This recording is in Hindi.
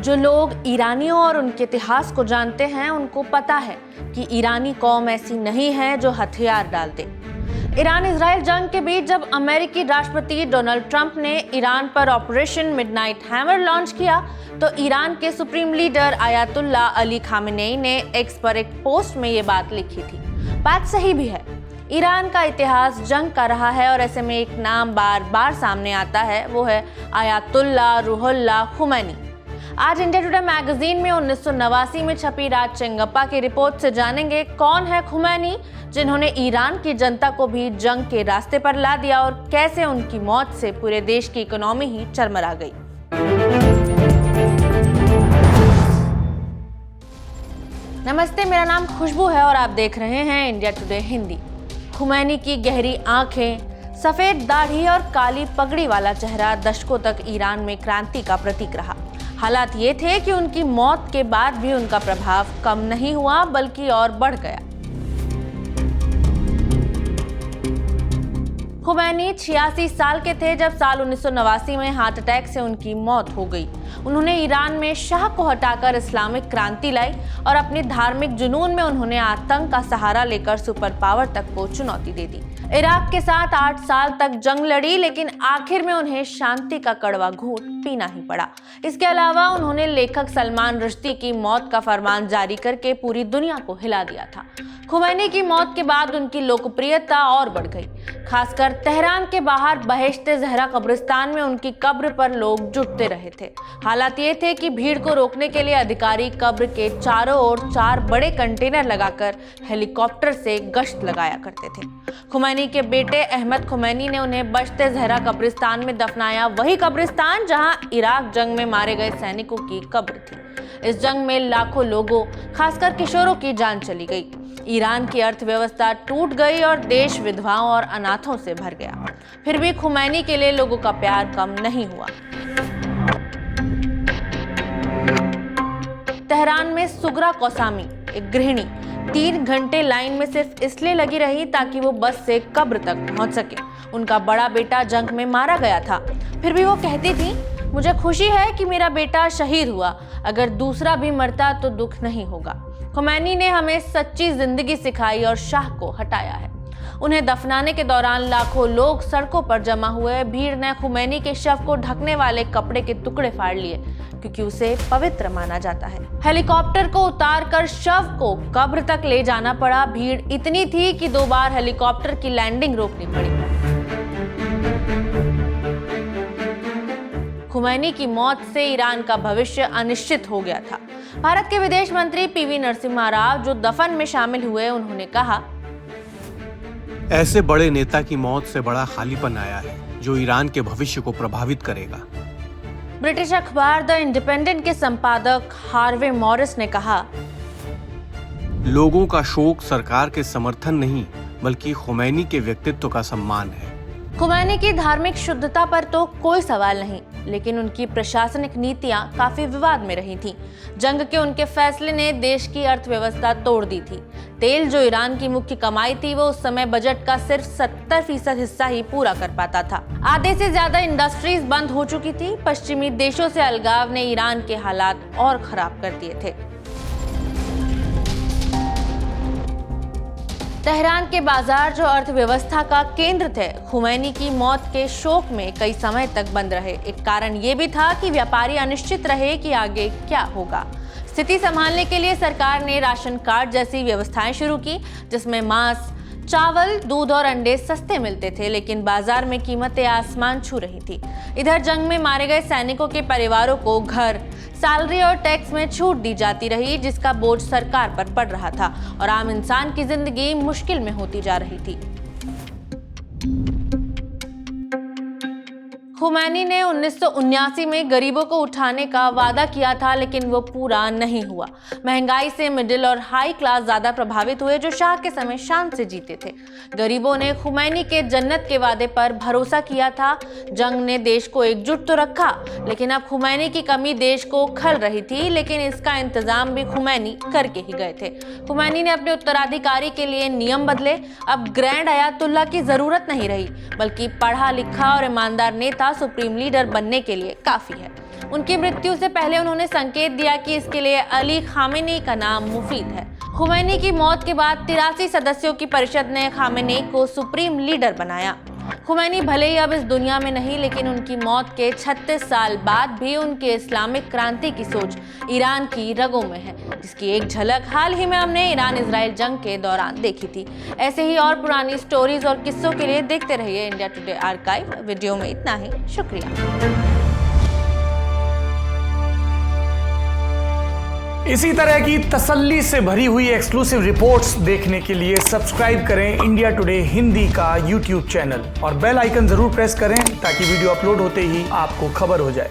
जो लोग ईरानियों और उनके इतिहास को जानते हैं उनको पता है कि ईरानी कौम ऐसी नहीं है जो हथियार डाल दे। ईरान इजराइल जंग के बीच जब अमेरिकी राष्ट्रपति डोनाल्ड ट्रंप ने ईरान पर ऑपरेशन मिडनाइट हैमर लॉन्च किया तो ईरान के supreme leader ayatollah Ali Khamenei ने एक्स पर एक पोस्ट में ये बात लिखी थी। बात सही भी है। ईरान का इतिहास जंग का रहा है और ऐसे में एक नाम बार बार सामने आता है, वो है आयतुल्ला रूहुल्लाह खुमैनी। आज इंडिया टुडे मैगजीन में 1989 में छपी राज चेंगप्पा की रिपोर्ट से जानेंगे कौन है खुमैनी, जिन्होंने ईरान की जनता को भी जंग के रास्ते पर ला दिया और कैसे उनकी मौत से पूरे देश की इकोनॉमी ही चरमरा गई। नमस्ते, मेरा नाम खुशबू है और आप देख रहे हैं इंडिया टुडे हिंदी। खुमैनी की गहरी आंखें, सफेद दाढ़ी और काली पगड़ी वाला चेहरा दशकों तक ईरान में क्रांति का प्रतीक रहा। हालात ये थे कि उनकी मौत के बाद भी उनका प्रभाव कम नहीं हुआ बल्कि और बढ़ गया। खुमैनी 86 साल के थे जब साल 1989 में हार्ट अटैक से उनकी मौत हो गई। उन्होंने ईरान में शाह को हटाकर इस्लामिक क्रांति लाई और अपनी धार्मिक जुनून में उन्होंने आतंक का सहारा लेकर सुपर पावर तक को चुनौती दे दी। इराक के साथ 8 साल तक जंग लड़ी, लेकिन आखिर में उन्हें शांति का कड़वा घूंट पीना ही पड़ा। इसके अलावा उन्होंने लेखक सलमान रुश्दी की मौत का फरमान जारी करके पूरी दुनिया को हिला दिया था। खुमैनी की मौत के बाद उनकी लोकप्रियता और बढ़ गई। खासकर तेहरान के बाहर बहेश्ते ज़हरा कब्रिस्तान में उनकी कब्र पर लोग जुटते रहे थे। हालात ये थे कि भीड़ को रोकने के लिए अधिकारी कब्र के चारों ओर 4 बड़े कंटेनर लगाकर हेलीकॉप्टर से गश्त लगाया करते थे। खुमैनी के बेटे अहमद खुमैनी ने उन्हें बश्ते ज़हरा कब्रिस्तान में दफनाया, वही कब्रिस्तान जहां इराक जंग में मारे गए सैनिकों की कब्र थी। इस जंग में लाखों लोगों, खासकर किशोरों की जान चली गई। ईरान की अर्थव्यवस्था टूट गई और देश विधवाओं और अनाथों से भर गया। फिर भी खुमैनी के लिए लोगों का प्यार कम नहीं हुआ। तेहरान में सुगरा कोसामी, एक गृहिणी, 3 घंटे लाइन में सिर्फ इसलिए लगी रही ताकि वो बस से कब्र तक पहुंच सके। उनका बड़ा बेटा जंग में मारा गया था, फिर भी वो कहती थी, मुझे खुशी है कि मेरा बेटा शहीद हुआ, अगर दूसरा भी मरता तो दुख नहीं होगा। खुमैनी ने हमें सच्ची जिंदगी सिखाई और शाह को हटाया है। उन्हें दफनाने के दौरान लाखों लोग सड़कों पर जमा हुए। भीड़ ने खुमैनी के शव को ढकने वाले कपड़े के टुकड़े फाड़ लिए क्योंकि उसे पवित्र माना जाता है। हेलीकॉप्टर को उतारकर शव को कब्र तक ले जाना पड़ा। भीड़ इतनी थी कि 2 बार हेलीकॉप्टर की लैंडिंग रोकनी पड़ी। खुमैनी की मौत से ईरान का भविष्य अनिश्चित हो गया था। भारत के विदेश मंत्री पीवी नरसिम्हा राव जो दफन में शामिल हुए, उन्होंने कहा, ऐसे बड़े नेता की मौत से बड़ा खालीपन आया है जो ईरान के भविष्य को प्रभावित करेगा। ब्रिटिश अखबार द इंडिपेंडेंट के संपादक हार्वे मॉरिस ने कहा, लोगों का शोक सरकार के समर्थन नहीं बल्कि खुमैनी के व्यक्तित्व का सम्मान है। खुमैनी की धार्मिक शुद्धता पर तो कोई सवाल नहीं, लेकिन उनकी प्रशासनिक नीतियां काफी विवाद में रही थीं। जंग के उनके फैसले ने देश की अर्थव्यवस्था तोड़ दी थी। तेल जो ईरान की मुख्य कमाई थी, वो उस समय बजट का सिर्फ 70% हिस्सा ही पूरा कर पाता था। आधे से ज्यादा इंडस्ट्रीज बंद हो चुकी थी। पश्चिमी देशों से अलगाव ने ईरान के हालात और खराब कर दिए थे। तेहरान के बाजार जो अर्थव्यवस्था का केंद्र थे, खुमैनी की मौत के शोक में कई समय तक बंद रहे। एक कारण ये भी था कि व्यापारी अनिश्चित रहे कि आगे क्या होगा। स्थिति संभालने के लिए सरकार ने राशन कार्ड जैसी व्यवस्थाएं शुरू की, जिसमें मांस, चावल, दूध और अंडे सस्ते मिलते थे, लेकिन बाजार में कीमतें आसमान छू रही थी। इधर जंग में मारे गए सैनिकों के परिवारों को घर, सैलरी और टैक्स में छूट दी जाती रही, जिसका बोझ सरकार पर पड़ रहा था और आम इंसान की जिंदगी मुश्किल में होती जा रही थी। खुमैनी ने 1979 में गरीबों को उठाने का वादा किया था, लेकिन वो पूरा नहीं हुआ। महंगाई से मिडिल और हाई क्लास ज्यादा प्रभावित हुए, जो शाह के समय शान से जीते थे। गरीबों ने खुमैनी के जन्नत के वादे पर भरोसा किया था। जंग ने देश को एकजुट तो रखा, लेकिन अब खुमैनी की कमी देश को खल रही थी, लेकिन इसका इंतजाम भी खुमैनी करके ही गए थे। खुमैनी ने अपने उत्तराधिकारी के लिए नियम बदले। अब ग्रैंड आयतुल्ला की जरूरत नहीं रही, बल्कि पढ़ा लिखा और ईमानदार नेता सुप्रीम लीडर बनने के लिए काफी है। उनकी मृत्यु से पहले उन्होंने संकेत दिया कि इसके लिए अली खामेनी का नाम मुफीद है। खुमैनी की मौत के बाद 83 सदस्यों की परिषद ने खामेनी को सुप्रीम लीडर बनाया। खुमैनी भले ही अब इस दुनिया में नहीं, लेकिन उनकी मौत के 36 साल बाद भी उनके इस्लामिक क्रांति की सोच ईरान की रगों में है, जिसकी एक झलक हाल ही में हमने ईरान इजराइल जंग के दौरान देखी थी। ऐसे ही और पुरानी स्टोरीज और किस्सों के लिए देखते रहिए इंडिया टुडे आर्काइव। वीडियो में इतना ही, शुक्रिया। इसी तरह की तसल्ली से भरी हुई एक्सक्लूसिव रिपोर्ट्स देखने के लिए सब्सक्राइब करें इंडिया टुडे हिंदी का यूट्यूब चैनल और बेल आइकन जरूर प्रेस करें ताकि वीडियो अपलोड होते ही आपको खबर हो जाए।